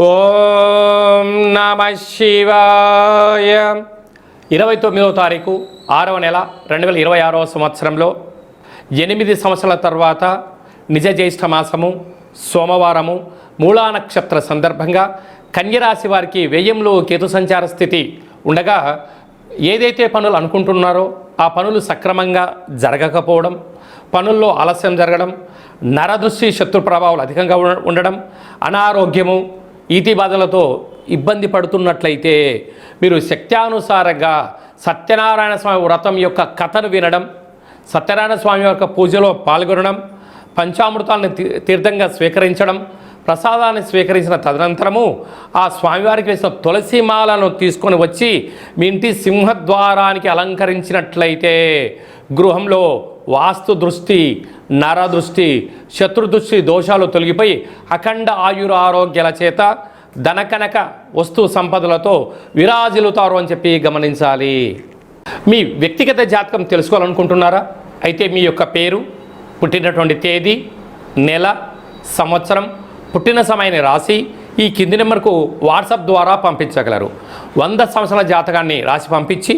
ఓం నమ శివాయ. 29వ తారీఖు 6వ నెల 2026వ సంవత్సరంలో 8 సంవత్సరాల తర్వాత నిజ జ్యేష్ఠ మాసము సోమవారము మూలా నక్షత్ర సందర్భంగా కన్యరాశి వారికి వ్యయంలో కేతు సంచార స్థితి ఉండగా ఏదైతే పనులు అనుకుంటున్నారో ఆ పనులు సక్రమంగా జరగకపోవడం, పనుల్లో ఆలస్యం జరగడం, నరదృష్టి శత్రు ప్రభావాలు అధికంగా ఉండడం, అనారోగ్యము, ఈతి బాధలతో ఇబ్బంది పడుతున్నట్లయితే మీరు శక్త్యానుసారంగా సత్యనారాయణ స్వామి వ్రతం యొక్క కథను వినడం, సత్యనారాయణ స్వామి యొక్క పూజలో పాల్గొనడం, పంచామృతాలను తీర్థంగా స్వీకరించడం, ప్రసాదాన్ని స్వీకరించిన తదనంతరము ఆ స్వామివారికి వేసిన తులసి మాలను తీసుకొని వచ్చి మీ ఇంటి సింహద్వారానికి అలంకరించినట్లయితే గృహంలో వాస్తు దృష్టి, నరదృష్టి, శత్రుదృష్టి దోషాలు తొలగిపోయి అఖండ ఆయురారోగ్యాల చేత ధనకనక వస్తు సంపదలతో విరాజిల్లుతారు అని చెప్పి గమనించాలి. మీ వ్యక్తిగత జాతకం తెలుసుకోవాలనుకుంటున్నారా? అయితే మీ యొక్క పేరు, పుట్టినటువంటి తేదీ, నెల, సంవత్సరం, పుట్టిన సమయాన్ని రాసి ఈ కింది నెంబర్కు వాట్సాప్ ద్వారా పంపించగలరు. 100 సంవత్సరాల జాతకాన్ని రాసి పంపించి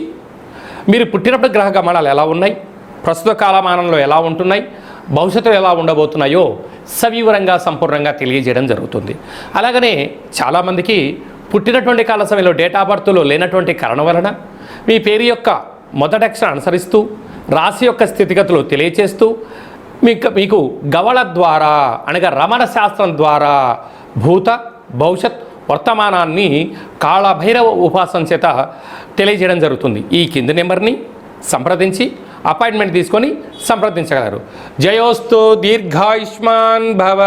మీరు పుట్టినప్పుడు గ్రహ గమనాలు ఎలా ఉన్నాయి, ప్రస్తుత కాలమానంలో ఎలా ఉంటున్నాయి, భవిష్యత్తులో ఎలా ఉండబోతున్నాయో సవివరంగా సంపూర్ణంగా తెలియజేయడం జరుగుతుంది. అలాగనే చాలామందికి పుట్టినటువంటి కాల సమయంలో డేట్ ఆఫ్ బర్త్లో లేనటువంటి కారణం వలన మీ పేరు యొక్క మొదటి అక్షరం అనుసరిస్తూ రాశి యొక్క స్థితిగతులు తెలియచేస్తూ మీకు గవళ ద్వారా అనగా రమణ శాస్త్రం ద్వారా భూత భవిష్యత్ వర్తమానాన్ని కాళభైరవ ఉపాసన చేత తెలియజేయడం జరుగుతుంది. ఈ కింది నెంబర్ని సంప్రదించి అపాయింట్మెంట్ తీసుకొని సంప్రదించగలరు. జయోస్తు దీర్ఘాయుష్మాన్ భవ.